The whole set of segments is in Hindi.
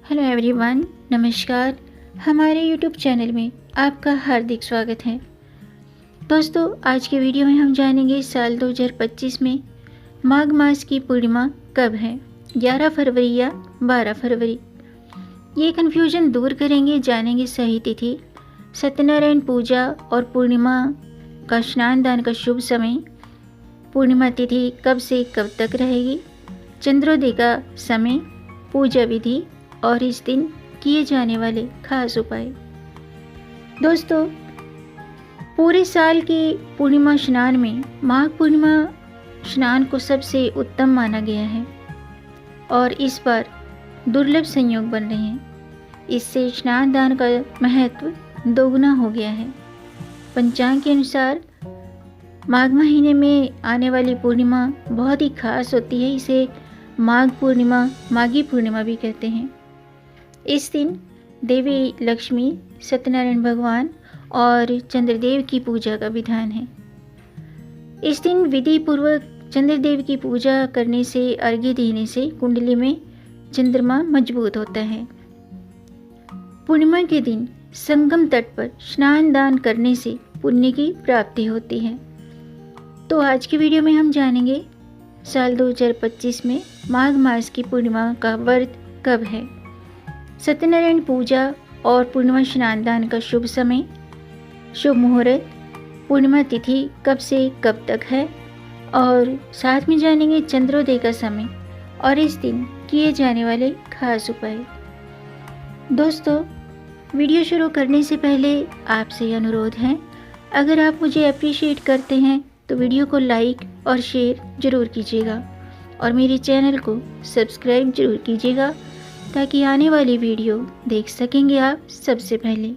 हेलो एवरीवन, नमस्कार। हमारे यूट्यूब चैनल में आपका हार्दिक स्वागत है। दोस्तों, आज के वीडियो में हम जानेंगे साल 2025 में माघ मास की पूर्णिमा कब है, 11 फरवरी या 12 फरवरी। ये कन्फ्यूजन दूर करेंगे, जानेंगे सही तिथि, सत्यनारायण पूजा और पूर्णिमा का स्नान दान का शुभ समय, पूर्णिमा तिथि कब से कब तक रहेगी, चंद्रोदय का समय, पूजा विधि और इस दिन किए जाने वाले खास उपाय। दोस्तों, पूरे साल की पूर्णिमा स्नान में माघ पूर्णिमा स्नान को सबसे उत्तम माना गया है और इस बार दुर्लभ संयोग बन रहे हैं। इससे स्नान दान का महत्व दोगुना हो गया है। पंचांग के अनुसार माघ महीने में आने वाली पूर्णिमा बहुत ही खास होती है। इसे माघ पूर्णिमा, माघी पूर्णिमा भी कहते हैं। इस दिन देवी लक्ष्मी, सत्यनारायण भगवान और चंद्रदेव की पूजा का विधान है। इस दिन विधि पूर्वक चंद्रदेव की पूजा करने से, अर्घ्य देने से कुंडली में चंद्रमा मजबूत होता है। पूर्णिमा के दिन संगम तट पर स्नान दान करने से पुण्य की प्राप्ति होती है। तो आज की वीडियो में हम जानेंगे साल 2025 में माघ मास की पूर्णिमा का व्रत कब है, सत्यनारायण पूजा और पूर्णिमा स्नान दान का शुभ समय, शुभ मुहूर्त, पूर्णिमा तिथि कब से कब तक है और साथ में जानेंगे चंद्रोदय का समय और इस दिन किए जाने वाले खास उपाय। दोस्तों, वीडियो शुरू करने से पहले आपसे अनुरोध है, अगर आप मुझे अप्रिशिएट करते हैं तो वीडियो को लाइक और शेयर ज़रूर कीजिएगा और मेरे चैनल को सब्सक्राइब जरूर कीजिएगा ताकि आने वाली वीडियो देख सकेंगे आप सबसे पहले।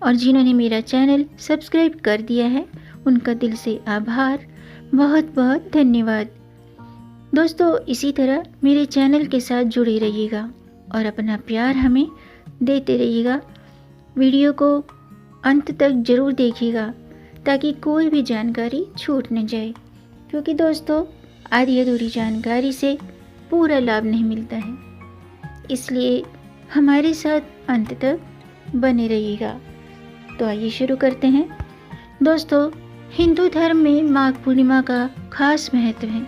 और जिन्होंने मेरा चैनल सब्सक्राइब कर दिया है उनका दिल से आभार, बहुत बहुत धन्यवाद। दोस्तों, इसी तरह मेरे चैनल के साथ जुड़े रहिएगा और अपना प्यार हमें देते रहिएगा। वीडियो को अंत तक ज़रूर देखिएगा ताकि कोई भी जानकारी छूट न जाए, क्योंकि दोस्तों आधी अधूरी जानकारी से पूरा लाभ नहीं मिलता है। इसलिए हमारे साथ अंत तक बने रहिएगा। तो आइए शुरू करते हैं। दोस्तों, हिंदू धर्म में माघ पूर्णिमा का खास महत्व है।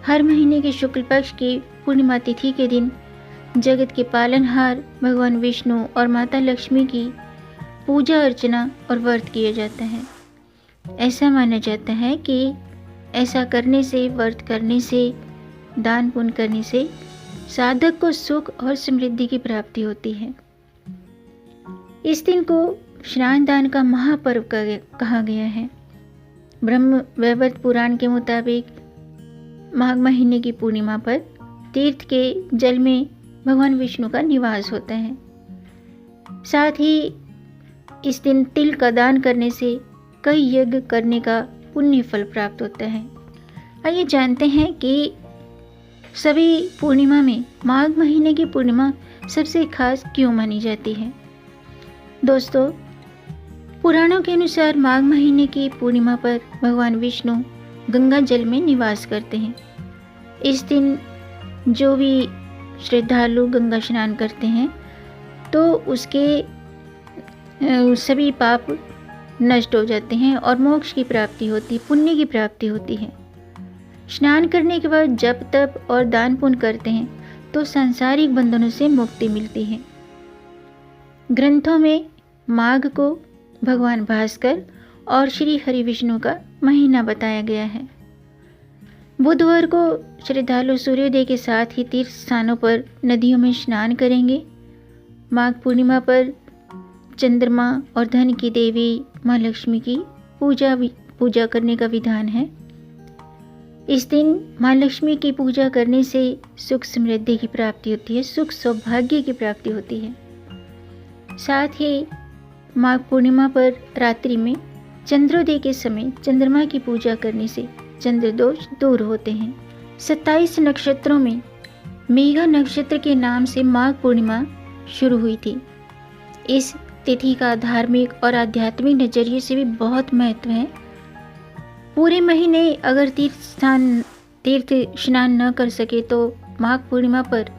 हर महीने के शुक्ल पक्ष की पूर्णिमा तिथि के दिन जगत के पालनहार भगवान विष्णु और माता लक्ष्मी की पूजा अर्चना और व्रत किया जाता है। ऐसा माना जाता है कि ऐसा करने से, व्रत करने से, दान पुण्य करने से साधक को सुख और समृद्धि की प्राप्ति होती है। इस दिन को स्नान दान का महापर्व कहा गया है। ब्रह्म वैवर्त पुराण के मुताबिक माघ महीने की पूर्णिमा पर तीर्थ के जल में भगवान विष्णु का निवास होता है। साथ ही इस दिन तिल का दान करने से कई यज्ञ करने का पुण्य फल प्राप्त होता है। आइए जानते हैं कि सभी पूर्णिमा में माघ महीने की पूर्णिमा सबसे खास क्यों मानी जाती है। दोस्तों, पुराणों के अनुसार माघ महीने की पूर्णिमा पर भगवान विष्णु गंगा जल में निवास करते हैं। इस दिन जो भी श्रद्धालु गंगा स्नान करते हैं तो उसके सभी पाप नष्ट हो जाते हैं और मोक्ष की प्राप्ति होती, पुण्य की प्राप्ति होती है। स्नान करने के बाद जप तप और दान पुण्य करते हैं तो सांसारिक बंधनों से मुक्ति मिलती है। ग्रंथों में माघ को भगवान भास्कर और श्री हरि विष्णु का महीना बताया गया है। बुधवार को श्रद्धालु सूर्योदय के साथ ही तीर्थ स्थानों पर नदियों में स्नान करेंगे। माघ पूर्णिमा पर चंद्रमा और धन की देवी माँ लक्ष्मी की पूजा करने का विधान है। इस दिन माँ लक्ष्मी की पूजा करने से सुख समृद्धि की प्राप्ति होती है, सुख सौभाग्य की प्राप्ति होती है। साथ ही माघ पूर्णिमा पर रात्रि में चंद्रोदय के समय चंद्रमा की पूजा करने से चंद्र दोष दूर होते हैं। 27 नक्षत्रों में मेघा नक्षत्र के नाम से माघ पूर्णिमा शुरू हुई थी। इस तिथि का धार्मिक और आध्यात्मिक नजरिए से भी बहुत महत्व है। पूरे महीने अगर तीर्थ स्नान न कर सके तो माघ पूर्णिमा पर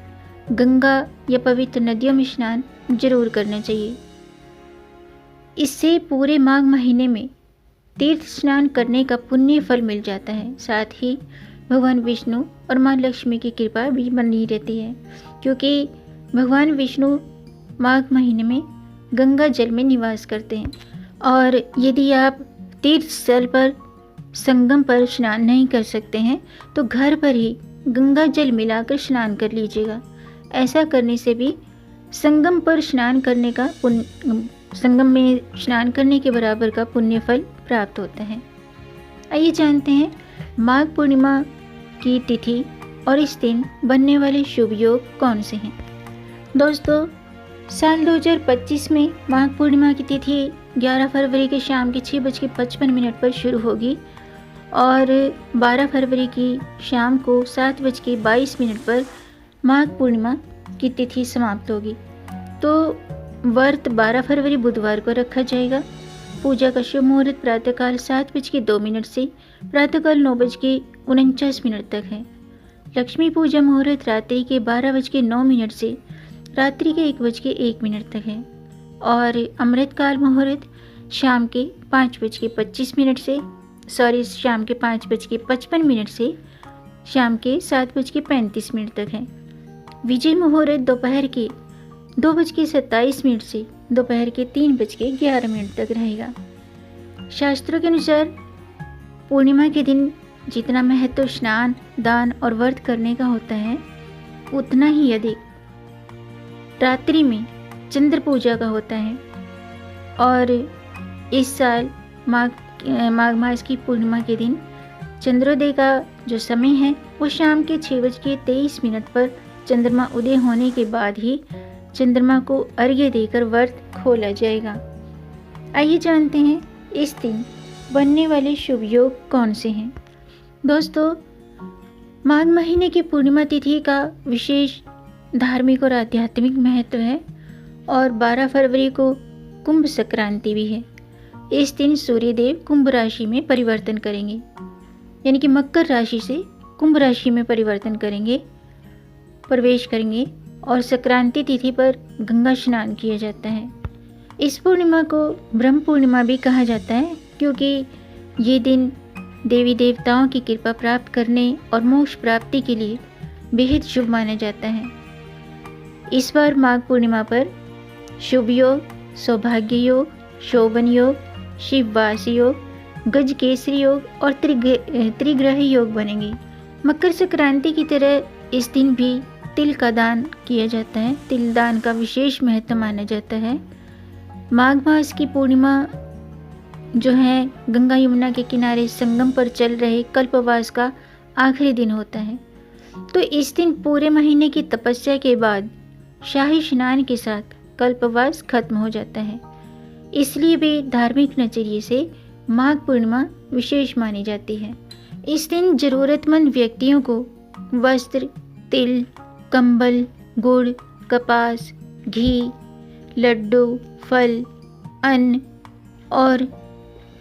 गंगा या पवित्र नदियों में स्नान जरूर करना चाहिए। इससे पूरे माघ महीने में तीर्थ स्नान करने का पुण्य फल मिल जाता है। साथ ही भगवान विष्णु और माँ लक्ष्मी की कृपा भी बनी रहती है, क्योंकि भगवान विष्णु माघ महीने में गंगा जल में निवास करते हैं। और यदि आप तीर्थ स्थल पर संगम पर स्नान नहीं कर सकते हैं तो घर पर ही गंगा जल मिलाकर स्नान कर लीजिएगा। ऐसा करने से भी संगम पर स्नान करने का संगम में स्नान करने के बराबर का पुण्य फल प्राप्त होता है। आइए जानते हैं माघ पूर्णिमा की तिथि और इस दिन बनने वाले शुभ योग कौन से हैं। दोस्तों, साल 2025 में माघ पूर्णिमा की तिथि 11 फरवरी के शाम के 6:55 पर शुरू होगी और 12 फरवरी की शाम को 7:22 पर माघ पूर्णिमा की तिथि समाप्त होगी। तो व्रत 12 फरवरी बुधवार को रखा जाएगा। पूजा का शुभ मुहूर्त प्रातःकाल 7:02 से प्रातःकाल 9:49 तक है। लक्ष्मी पूजा मुहूर्त रात्रि के 12:09 से रात्रि के 1:01 तक है और अमृतकाल मुहूर्त शाम के 5:25 से शाम के 5:55 से शाम के 7:35 तक है। विजय मुहूर्त दोपहर के 2:27 से दोपहर के 3:11 तक रहेगा। शास्त्रों के अनुसार पूर्णिमा के दिन जितना महत्व स्नान, दान और व्रत करने का होता है, उतना ही अधिक रात्रि में चंद्र पूजा का होता है। और इस साल माघ मास की पूर्णिमा के दिन चंद्रोदय का जो समय है वो शाम के 6:23 पर चंद्रमा उदय होने के बाद ही चंद्रमा को अर्घ्य देकर व्रत खोला जाएगा। आइए जानते हैं इस दिन बनने वाले शुभ योग कौन से हैं। दोस्तों, माघ महीने की पूर्णिमा तिथि का विशेष धार्मिक और आध्यात्मिक महत्व है और 12 फरवरी को कुंभ संक्रांति भी है। इस दिन सूर्यदेव कुंभ राशि में परिवर्तन करेंगे, यानी कि मकर राशि से कुंभ राशि में प्रवेश करेंगे और संक्रांति तिथि पर गंगा स्नान किया जाता है। इस पूर्णिमा को ब्रह्म पूर्णिमा भी कहा जाता है, क्योंकि ये दिन देवी देवताओं की कृपा प्राप्त करने और मोक्ष प्राप्ति के लिए बेहद शुभ माना जाता है। इस बार माघ पूर्णिमा पर शुभ योग, सौभाग्य योग, शोभन योग, शिववास योग, गजकेसरी योग और त्रिग्रह योग बनेंगे। मकर संक्रांति की तरह इस दिन भी तिल का दान किया जाता है। तिल दान का विशेष महत्व माना जाता है। माघ मास की पूर्णिमा जो है गंगा यमुना के किनारे संगम पर चल रहे कल्पवास का आखिरी दिन होता है। तो इस दिन पूरे महीने की तपस्या के बाद शाही स्नान के साथ कल्पवास खत्म हो जाता है। इसलिए भी धार्मिक नजरिए से माघ पूर्णिमा विशेष मानी जाती है। इस दिन जरूरतमंद व्यक्तियों को वस्त्र, तिल, कंबल, गुड़, कपास, घी, लड्डू, फल, अन्न और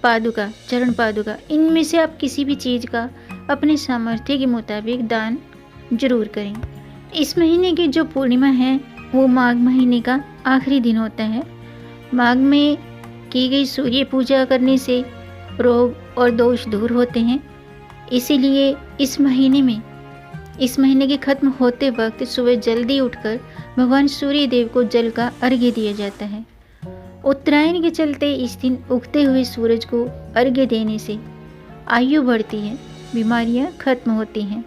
पादुका, चरण पादुका, इनमें से आप किसी भी चीज़ का अपने सामर्थ्य के मुताबिक दान जरूर करें। इस महीने की जो पूर्णिमा है वो माघ महीने का आखिरी दिन होता है। माघ में की गई सूर्य पूजा करने से रोग और दोष दूर होते हैं। इसीलिए इस महीने के खत्म होते वक्त सुबह जल्दी उठकर भगवान सूर्य देव को जल का अर्घ्य दिया जाता है। उत्तरायण के चलते इस दिन उगते हुए सूरज को अर्घ्य देने से आयु बढ़ती है, बीमारियां खत्म होती हैं।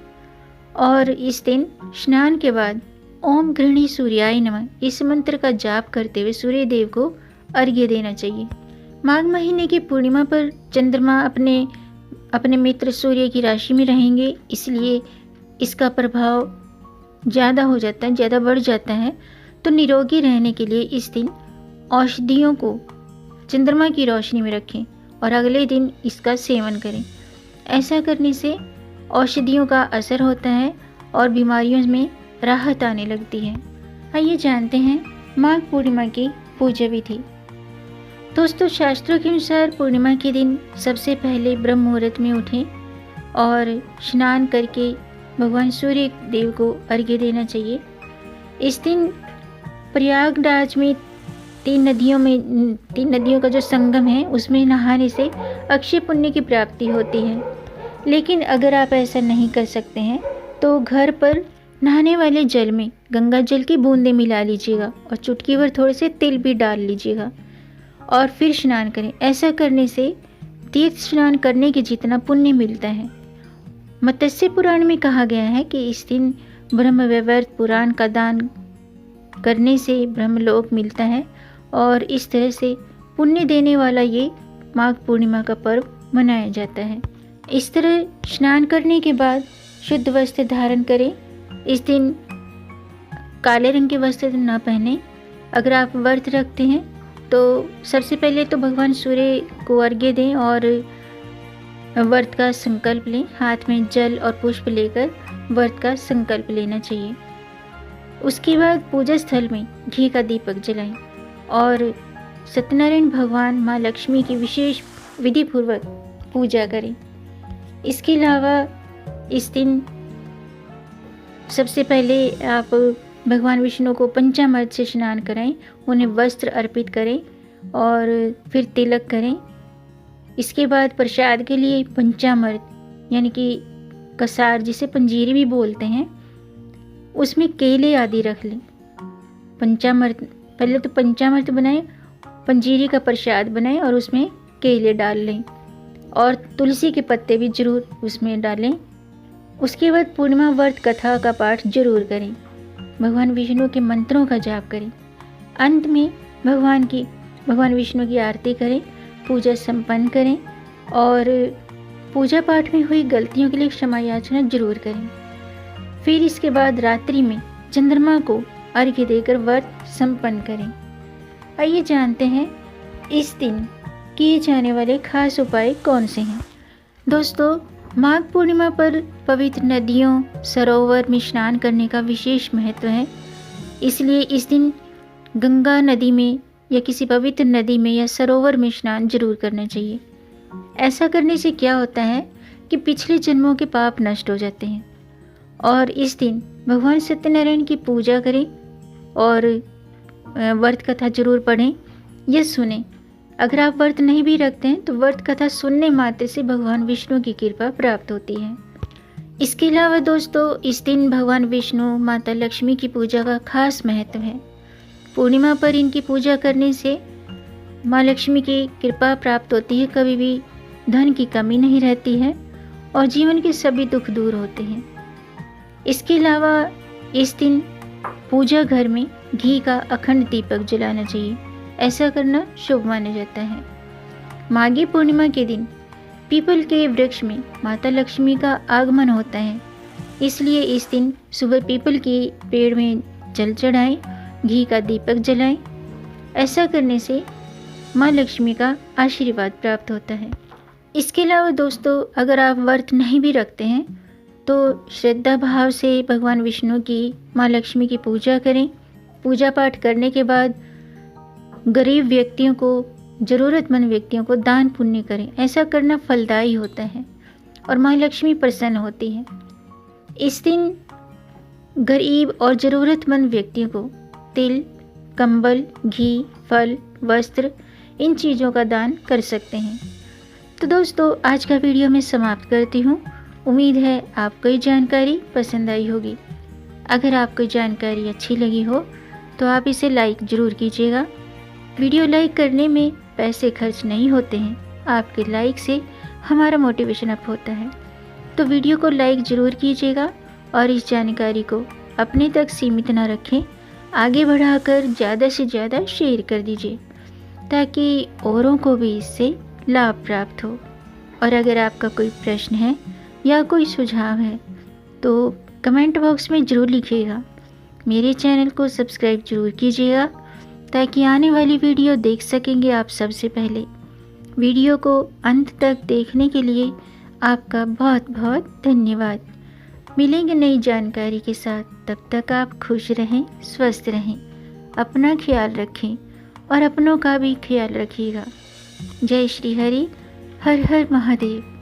और इस दिन स्नान के बाद ओम गृहिणी सूर्याय नमः इस मंत्र का जाप करते हुए सूर्य देव को अर्घ्य देना चाहिए। माघ महीने की पूर्णिमा पर चंद्रमा अपने मित्र सूर्य की राशि में रहेंगे, इसलिए इसका प्रभाव ज़्यादा बढ़ जाता है। तो निरोगी रहने के लिए इस दिन औषधियों को चंद्रमा की रोशनी में रखें और अगले दिन इसका सेवन करें। ऐसा करने से औषधियों का असर होता है और बीमारियों में राहत आने लगती है। आइए जानते हैं माघ पूर्णिमा की पूजा विधि। दोस्तों, शास्त्रों के अनुसार पूर्णिमा के दिन सबसे पहले ब्रह्म मुहूर्त में उठें और स्नान करके भगवान सूर्य देव को अर्घ्य देना चाहिए। इस दिन प्रयागराज में तीन नदियों का जो संगम है उसमें नहाने से अक्षय पुण्य की प्राप्ति होती है। लेकिन अगर आप ऐसा नहीं कर सकते हैं तो घर पर नहाने वाले जल में गंगा जल की बूंदें मिला लीजिएगा और चुटकी भर थोड़े से तिल भी डाल लीजिएगा और फिर स्नान करें। ऐसा करने से तीर्थ स्नान करने के जितना पुण्य मिलता है। मत्स्य पुराण में कहा गया है कि इस दिन ब्रह्मवैवर्त पुराण का दान करने से ब्रह्मलोक मिलता है और इस तरह से पुण्य देने वाला ये माघ पूर्णिमा का पर्व मनाया जाता है। इस तरह स्नान करने के बाद शुद्ध वस्त्र धारण करें। इस दिन काले रंग के वस्त्र न पहने। अगर आप व्रत रखते हैं तो सबसे पहले तो भगवान सूर्य को अर्घ्य दें और व्रत का संकल्प लें। हाथ में जल और पुष्प लेकर व्रत का संकल्प लेना चाहिए। उसके बाद पूजा स्थल में घी का दीपक जलाएं और सत्यनारायण भगवान माँ लक्ष्मी की विशेष विधि पूर्वक पूजा करें। इसके अलावा इस दिन सबसे पहले आप भगवान विष्णु को पंचामृत से स्नान कराएं, उन्हें वस्त्र अर्पित करें और फिर तिलक करें। इसके बाद प्रसाद के लिए पंचामृत यानी कि कसार जिसे पंजीरी भी बोलते हैं, उसमें केले आदि रख लें। पंचामृत पहले तो पंचामृत बनाएं, पंजीरी का प्रसाद बनाएं और उसमें केले डाल लें और तुलसी के पत्ते भी जरूर उसमें डालें। उसके बाद पूर्णिमा व्रत कथा का पाठ जरूर करें। भगवान विष्णु के मंत्रों का जाप करें। अंत में भगवान विष्णु की आरती करें, पूजा संपन्न करें और पूजा पाठ में हुई गलतियों के लिए क्षमा याचना जरूर करें। फिर इसके बाद रात्रि में चंद्रमा को अर्घ्य देकर व्रत संपन्न करें। आइए जानते हैं इस दिन किए जाने वाले खास उपाय कौन से हैं। दोस्तों, माघ पूर्णिमा पर पवित्र नदियों सरोवर में स्नान करने का विशेष महत्व है। इसलिए इस दिन गंगा नदी में या किसी पवित्र नदी में या सरोवर में स्नान जरूर करना चाहिए। ऐसा करने से क्या होता है कि पिछले जन्मों के पाप नष्ट हो जाते हैं। और इस दिन भगवान सत्यनारायण की पूजा करें और व्रत कथा जरूर पढ़ें या सुनें। अगर आप व्रत नहीं भी रखते हैं तो व्रत कथा सुनने मात्र से भगवान विष्णु की कृपा प्राप्त होती है। इसके अलावा दोस्तों, इस दिन भगवान विष्णु माता लक्ष्मी की पूजा का खास महत्व है। पूर्णिमा पर इनकी पूजा करने से माँ लक्ष्मी की कृपा प्राप्त होती है, कभी भी धन की कमी नहीं रहती है और जीवन के सभी दुख दूर होते हैं। इसके अलावा इस दिन पूजा घर में घी का अखंड दीपक जलाना चाहिए। ऐसा करना शुभ माना जाता है। माघी पूर्णिमा के दिन पीपल के वृक्ष में माता लक्ष्मी का आगमन होता है। इसलिए इस दिन सुबह पीपल के पेड़ में जल चढ़ाएं, घी का दीपक जलाएं। ऐसा करने से माँ लक्ष्मी का आशीर्वाद प्राप्त होता है। इसके अलावा दोस्तों, अगर आप व्रत नहीं भी रखते हैं तो श्रद्धा भाव से भगवान विष्णु की माँ लक्ष्मी की पूजा करें। पूजा पाठ करने के बाद गरीब व्यक्तियों को, ज़रूरतमंद व्यक्तियों को दान पुण्य करें। ऐसा करना फलदायी होता है और माँ लक्ष्मी प्रसन्न होती है। इस दिन गरीब और ज़रूरतमंद व्यक्तियों को तिल, कंबल, घी, फल, वस्त्र इन चीज़ों का दान कर सकते हैं। तो दोस्तों, आज का वीडियो मैं समाप्त करती हूँ। उम्मीद है आपको ये जानकारी पसंद आई होगी। अगर आपको जानकारी अच्छी लगी हो तो आप इसे लाइक ज़रूर कीजिएगा। वीडियो लाइक करने में पैसे खर्च नहीं होते हैं। आपके लाइक से हमारा मोटिवेशन अप होता है। तो वीडियो को लाइक ज़रूर कीजिएगा और इस जानकारी को अपने तक सीमित ना रखें, आगे बढ़ाकर ज़्यादा से ज़्यादा शेयर कर दीजिए ताकि औरों को भी इससे लाभ प्राप्त हो। और अगर आपका कोई प्रश्न है या कोई सुझाव है तो कमेंट बॉक्स में ज़रूर लिखिएगा। मेरे चैनल को सब्सक्राइब जरूर कीजिएगा ताकि आने वाली वीडियो देख सकेंगे आप सबसे पहले। वीडियो को अंत तक देखने के लिए आपका बहुत बहुत धन्यवाद। मिलेंगे नई जानकारी के साथ, तब तक आप खुश रहें, स्वस्थ रहें, अपना ख्याल रखें और अपनों का भी ख्याल रखिएगा। जय श्री हरि, हर हर महादेव।